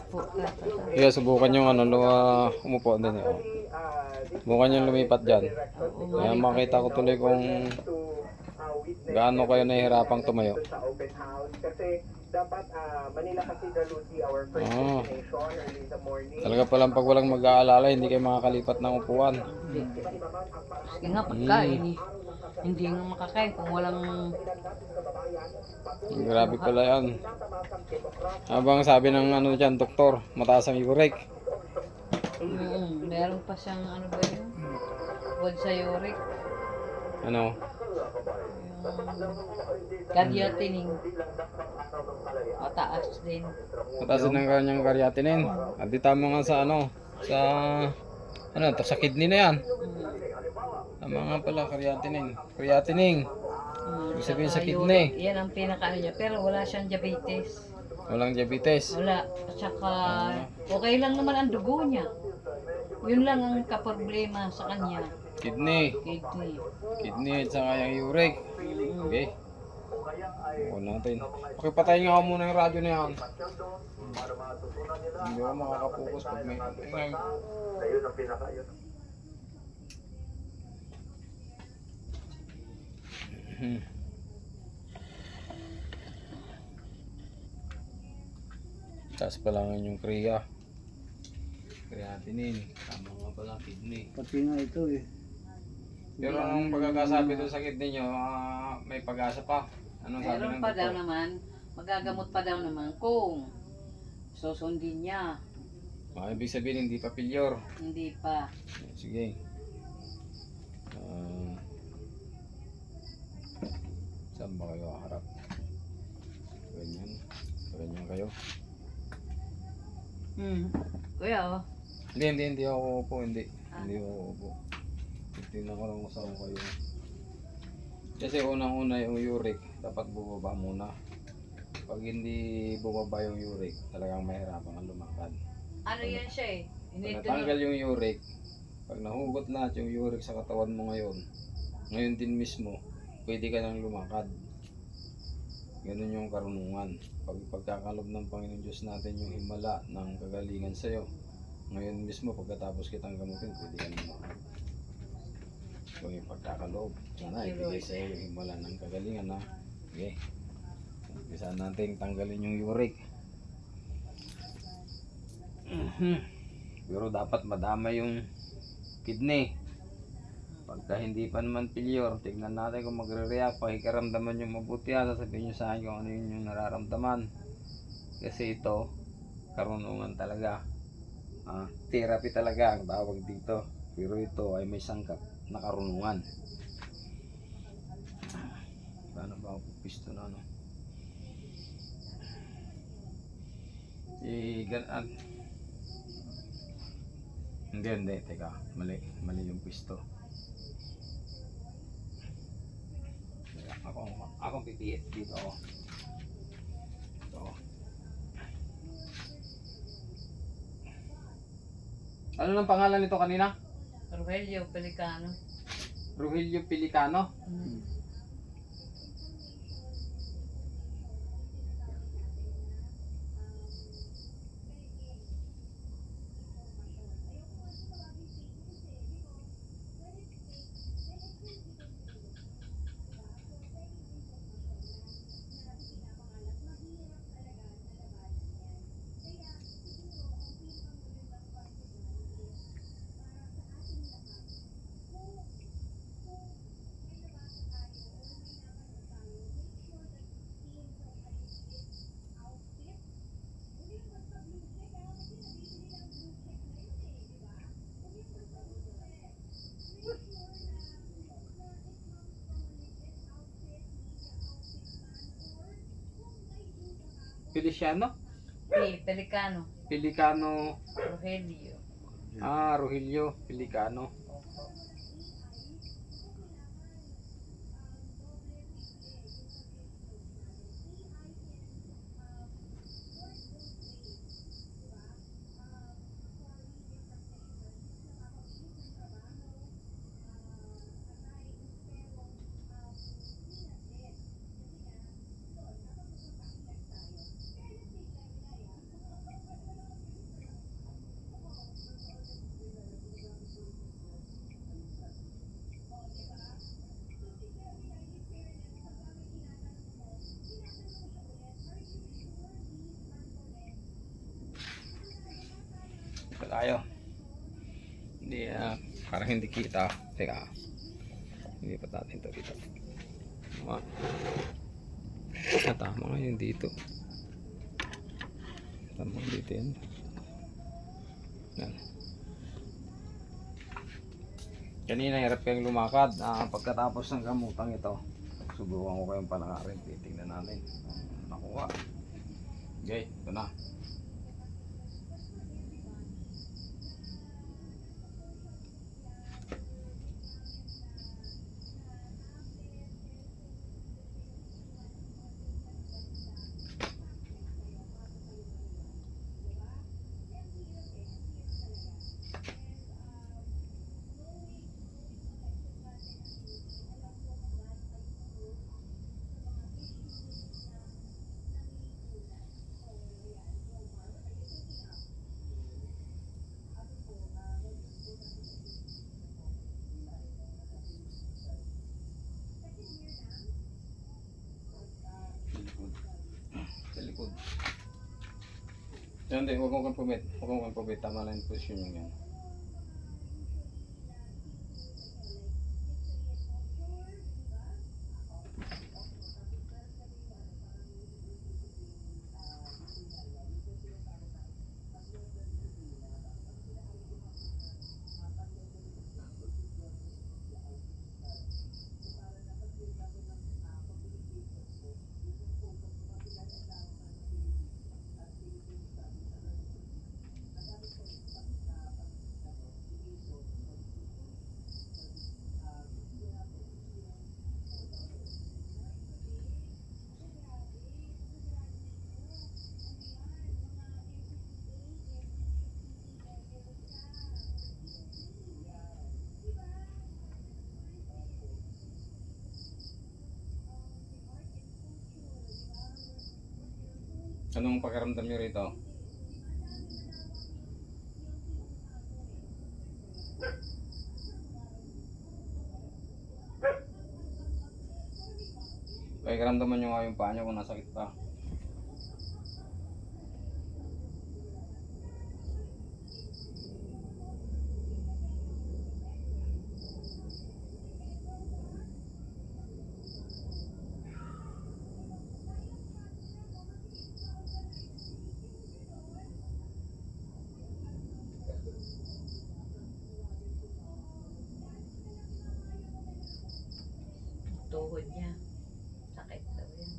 Upo ka. Kaya subukan yung ano, umupo din eh. Oh. Subukan yung lumipat dyan. Oo, Kaya malipat. makita ko tuloy kung gaano kayo nahihirapang tumayo. Oh. Talaga palang pag walang mag-aalala, hindi kayo makakalipat ng upuan. Hindi. Sige nga, pagkain eh. Hindi nga makakain kung walang Grabe pala yan. Habang sabi ng ano dyan, doktor, mataas ang uric. meron pa siyang ano ba yun? Bukod sa uric. Ano? Yung creatinine. Mataas din. Mataas din ang kanyang creatinine. At di tama nga sa ano, sa ano to, sa kidney na yan. Tama nga pala, creatinine. Creatinine. Ibig sabihin sa kidney. Yan ang pinaka niya. Pero wala siyang diabetes. Walang diabetes. Wala. At saka okay lang naman ang dugo niya. Yun lang ang kaproblema sa kanya. Kidney. Kidney. Kidney at saka yung uric. Okay. Oo natin. Pakipatayin nga ako muna yung radyo na yan. Hindi ako makakapokus pag may ingay. Taas pa lang yung kriya. Creatinine. Tama nga pala, kidney. Pati nga ito eh. Pero ang pagkakasabi doon sa kidney nyo, may pag-asa pa. Anong sabi Meron ng pa daw doktor? naman, magagamot pa daw naman kung susundin niya. Ibig sabihin hindi pa failure. Hindi pa. Sige. Saan ba kayo harap? Ganyan. Ganyan kayo. Kuya oh. Hindi ako upo, hindi. Hindi ako upo. Tingnan ko lang kung saan kayo. Kasi unang-una yung uric, dapat bumaba muna. Pag hindi bumaba yung uric, talagang mahirapan kang lumakad. Ano yan siya eh? Pag natanggal yung uric, pag nahugot lahat yung uric sa katawan mo ngayon din mismo, pwede ka nang lumakad. Ganun yung karunungan. Pag pagkakalob ng Panginoon Diyos natin yung himala ng kagalingan sa'yo, ngayon mismo pagkatapos kitang gamutin, pwede ka nang lumakad. Kung yung pagkakalob, sana ibigay sa'yo yung himala ng kagalingan na, okay. Umpisa natin tanggalin yung uric. Pero dapat madama yung kidney. Pagka hindi pa naman failure, tignan natin kung magre-react. Pakikaramdaman yung mabuti, sasabihin nyo sa akin kung ano yung nararamdaman. Kasi ito, karunungan talaga. Therapy talaga ang tawag dito. Pero ito ay may sangkap na karunungan. Paano ba ako pisto na ano? Hindi, teka, mali yung pisto. Ako pipihit dito ako. Ito. Ano nang pangalan nito kanina? Rogelio Pelicano. Rogelio Pelicano? Feliciano? Pelicano. Pelicano. Rogelio. Rogelio Pelicano. tayo. Hindi, parang hindi kita. Teka. Hindi pa natin ito dito. Tama nga yun dito. Tama dito yan. Yan. Kanina hirap kayong lumakad. Pagkatapos ng gamutang ito, subukan ko kayong panangarin. Titignan natin. Nakuha. Okay, ito na. Sa likod. Yan, hindi, huwag mo kang pumit. Huwag mo kang pumit. Tama lang yung posisyon yung yan. Anong pakiramdam nyo rito? Pakiramdaman nyo nga yung paa nyo kung nasakit pa. Tuhod niya. Sakit daw yan.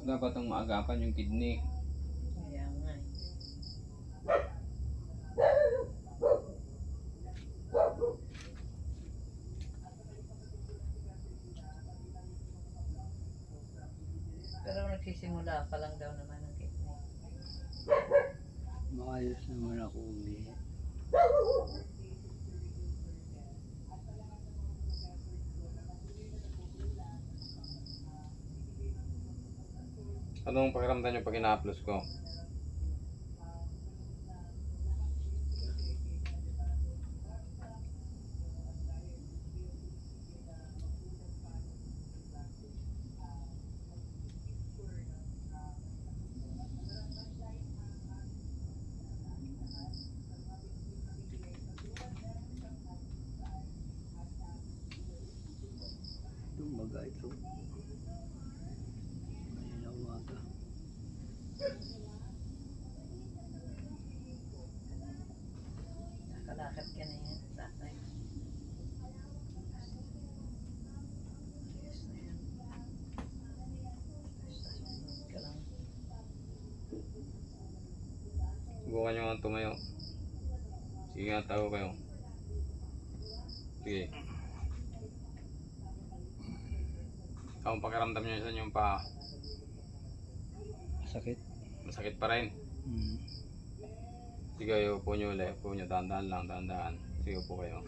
Dapat ang maagapan yung kidney. Kaya nga eh. Pero nagsisimula pa lang daw naman ang kidney. Maayos naman ako umihi. Anong pakiramdam nyo pag ina-upload ko? Tumaga ito. Ngayon na umaga. Nakalakad ka na yan, tatay. Ayos na yan. Basta sumunod ka lang. Subukan nyo nga tumayo. Sige nga, tago kayo. Sige. Ang pakiramdam nyo sa inyong paa, Sakit. masakit pa rin. Sige, upo nyo ulit. Upo nyo, dahan-dahan lang, dahan-dahan. Sige, upo kayo.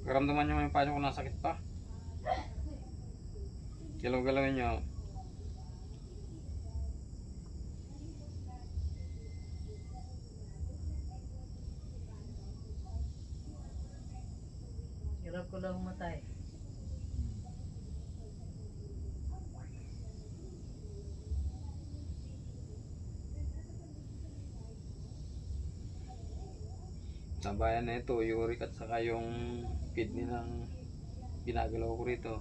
Karamdaman nyo yung paano kung nasakit pa. Galaw-galawin nyo. Hirap ko lang matay. Nabayan na ito, uric at saka yung kidney ng ginagalaw ko rito.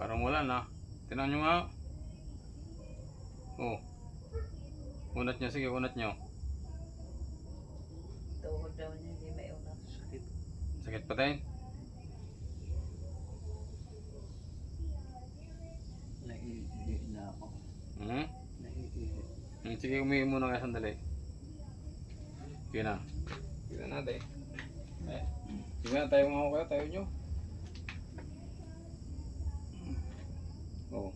Parang wala na. Tingnan nyo nga. Oh. Unat nyo, sige, unat nyo. Tuhod daw niya, hindi may unat. Sakit. Sakit pa tayo? Naiihi na ako. Hmm? Naiihi. Sige, umihi muna kayo sandali. Sige na. Sige na natin. Sige na, tayo nga ako kayo, tayo nyo. Oh.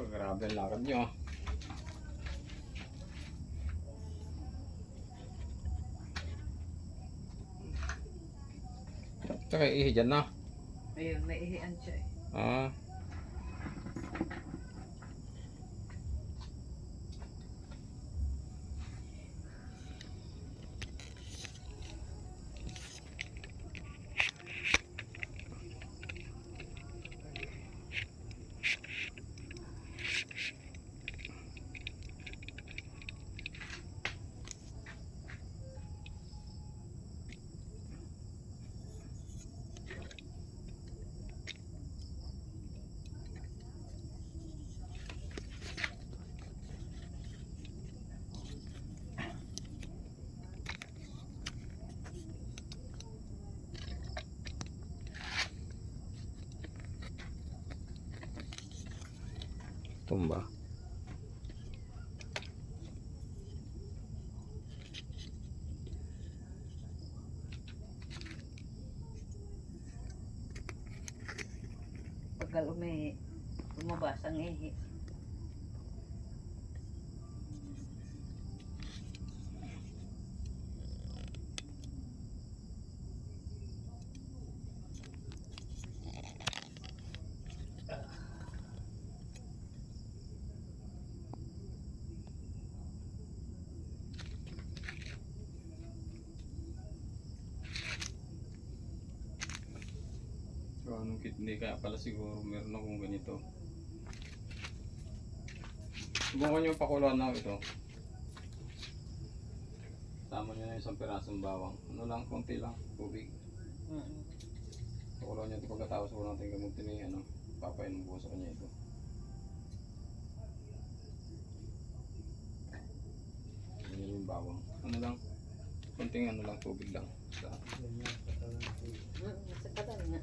Grabe ang lakad nyo. Tsaka ihi dyan na. Ayun, may ihian siya eh. Ah. Tumba. Pagka lumabas ang ihi. So anong kidney kaya pala siguro meron akong ganito. Subukan nyo pakuluan na ito. Tama nyo na isang pirasong bawang. Ano lang, konti lang, tubig. Pakuluan nyo ito pagkatapos ko natin gamutin ni ano, papainom ko sa kanya ito. Yan yung bawang. Ano lang, konting ano lang, tubig lang. Sa Sa kalan nga.